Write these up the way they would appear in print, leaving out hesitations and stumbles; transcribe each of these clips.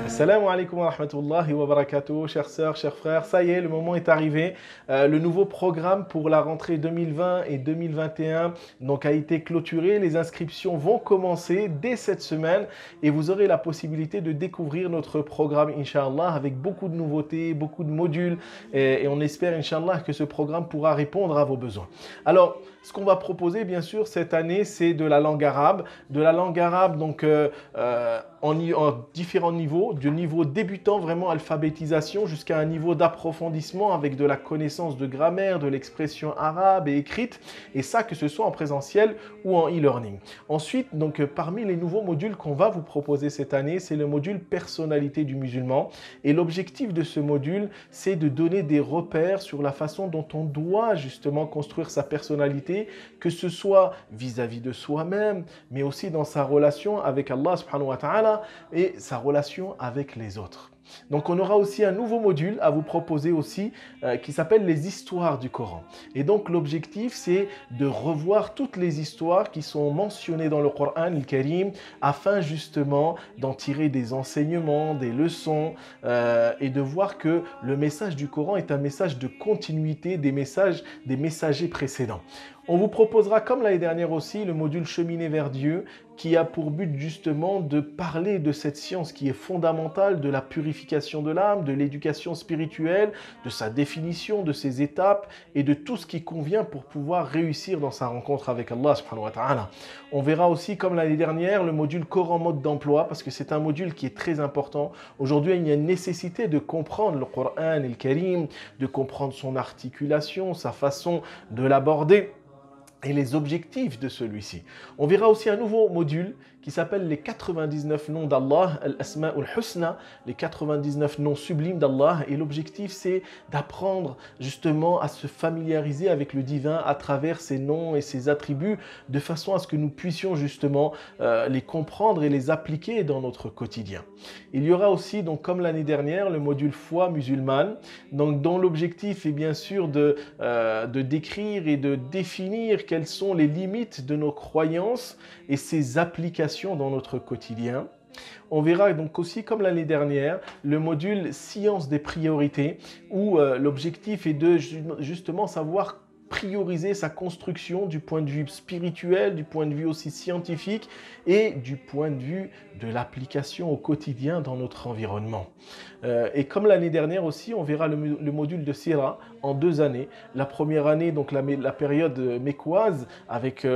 Assalamu alaikum wa rahmatullahi wa barakatuh, chères sœurs, chers frères. Ça y est, le moment est arrivé. Le nouveau programme pour la rentrée 2020 et 2021 donc, a été clôturé. Les inscriptions vont commencer dès cette semaine et vous aurez la possibilité de découvrir notre programme, Inch'Allah, avec beaucoup de nouveautés, beaucoup de modules. Et on espère, Inch'Allah, que ce programme pourra répondre à vos besoins. Alors, ce qu'on va proposer, bien sûr, cette année, c'est de la langue arabe. De la langue arabe, donc, en différents niveaux, du niveau débutant, vraiment alphabétisation, jusqu'à un niveau d'approfondissement avec de la connaissance de grammaire, de l'expression arabe et écrite, et ça que ce soit en présentiel ou en e-learning. Ensuite, donc, parmi les nouveaux modules qu'on va vous proposer cette année, c'est le module personnalité du musulman, et l'objectif de ce module, c'est de donner des repères sur la façon dont on doit justement construire sa personnalité, que ce soit vis-à-vis de soi-même, mais aussi dans sa relation avec Allah subhanahu wa ta'ala, et sa relation avec les autres. Donc on aura aussi un nouveau module à vous proposer aussi qui s'appelle les histoires du Coran. Et donc l'objectif c'est de revoir toutes les histoires qui sont mentionnées dans le Coran al-Karim afin justement d'en tirer des enseignements, des leçons et de voir que le message du Coran est un message de continuité des messages des messagers précédents. On vous proposera, comme l'année dernière aussi, le module Cheminer vers Dieu, qui a pour but justement de parler de cette science qui est fondamentale, de la purification de l'âme, de l'éducation spirituelle, de sa définition, de ses étapes et de tout ce qui convient pour pouvoir réussir dans sa rencontre avec Allah subhanahu wa ta'ala. On verra aussi, comme l'année dernière, le module Coran mode d'emploi, parce que c'est un module qui est très important. Aujourd'hui, il y a une nécessité de comprendre le Coran al-Karim, de comprendre son articulation, sa façon de l'aborder et les objectifs de celui-ci. On verra aussi un nouveau module qui s'appelle les 99 noms d'Allah, Al-Asma'ul Husna, les 99 noms sublimes d'Allah. Et l'objectif, c'est d'apprendre justement à se familiariser avec le divin à travers ses noms et ses attributs, de façon à ce que nous puissions justement les comprendre et les appliquer dans notre quotidien. Il y aura aussi, donc, comme l'année dernière, le module foi musulmane, donc, dont l'objectif est bien sûr de décrire et de définir quelles sont les limites de nos croyances et ses applications dans notre quotidien. On verra donc aussi, comme l'année dernière, le module science des priorités, où l'objectif est de justement savoir prioriser sa construction du point de vue spirituel, du point de vue aussi scientifique et du point de vue de l'application au quotidien dans notre environnement. Et comme l'année dernière aussi, on verra le module de Sira en 2 années. La première année, donc la période mécoise avec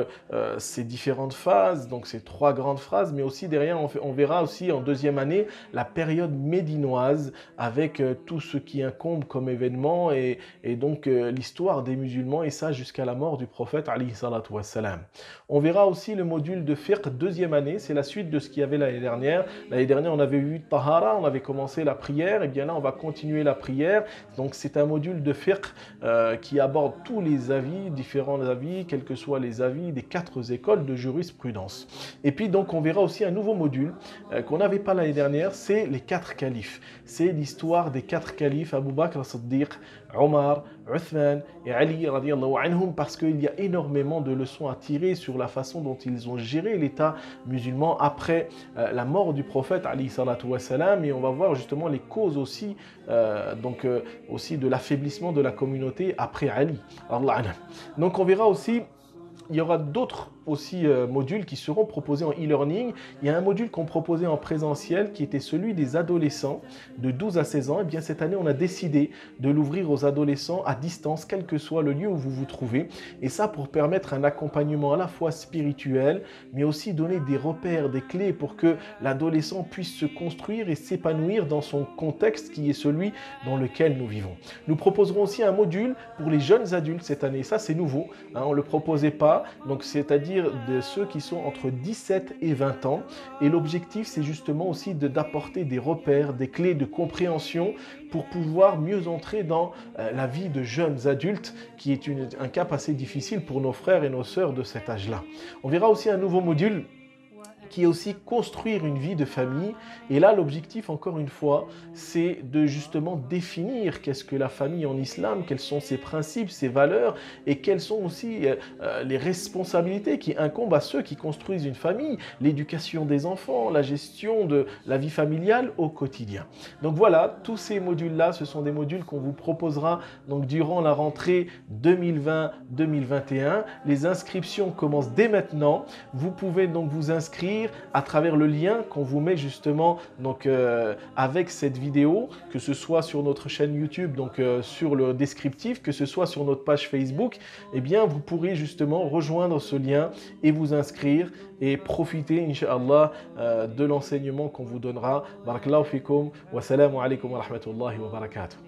ses différentes phases, donc ces 3 grandes phases, mais aussi derrière on verra aussi en 2e année la période médinoise avec tout ce qui incombe comme événement et donc l'histoire des musulmans, et ça jusqu'à la mort du prophète alayhi salatu wassalam. On verra aussi le module de fiqh 2e année, c'est la suite de ce qu'il y avait l'année dernière. L'année dernière, on avait vu Tahara, on avait commencé la prière, et bien là, on va continuer la prière. Donc, c'est un module de fiqh qui aborde tous les avis, différents avis, quels que soient les avis des 4 écoles de jurisprudence. Et puis, donc, on verra aussi un nouveau module qu'on n'avait pas l'année dernière, c'est les 4 califes. C'est l'histoire des 4 califes, Abu Bakr as-Siddiq, Omar, Uthman et Ali radiyallahu anhum, parce qu'il y a énormément de leçons à tirer sur la façon dont ils ont géré l'État musulman après la mort du prophète alayhi salatu wassalam, et on va voir justement les causes aussi aussi de l'affaiblissement de la communauté après Ali. Donc on verra aussi, il y aura d'autres aussi modules qui seront proposés en e-learning. Il y a un module qu'on proposait en présentiel qui était celui des adolescents de 12 à 16 ans. Et bien cette année, on a décidé de l'ouvrir aux adolescents à distance, quel que soit le lieu où vous vous trouvez. Et ça pour permettre un accompagnement à la fois spirituel, mais aussi donner des repères, des clés pour que l'adolescent puisse se construire et s'épanouir dans son contexte qui est celui dans lequel nous vivons. Nous proposerons aussi un module pour les jeunes adultes cette année. Ça, c'est nouveau, hein, on ne le proposait pas. Donc, c'est-à-dire de ceux qui sont entre 17 et 20 ans. Et l'objectif, c'est justement aussi d'apporter des repères, des clés de compréhension pour pouvoir mieux entrer dans la vie de jeunes adultes, qui est un cap assez difficile pour nos frères et nos sœurs de cet âge-là. On verra aussi un nouveau module qui est aussi construire une vie de famille. Et là, l'objectif, encore une fois, c'est de justement définir qu'est-ce que la famille en islam, quels sont ses principes, ses valeurs, et quelles sont aussi les responsabilités qui incombent à ceux qui construisent une famille, l'éducation des enfants, la gestion de la vie familiale au quotidien. Donc voilà, tous ces modules-là, ce sont des modules qu'on vous proposera donc durant la rentrée 2020-2021. Les inscriptions commencent dès maintenant. Vous pouvez donc vous inscrire à travers le lien qu'on vous met justement donc, avec cette vidéo, que ce soit sur notre chaîne YouTube, donc sur le descriptif, que ce soit sur notre page Facebook, eh bien vous pourrez justement rejoindre ce lien et vous inscrire et profiter, Inch'Allah, de l'enseignement qu'on vous donnera. Barakallahu fikum wa salamu alaykum wa rahmatullahi wa barakatuh.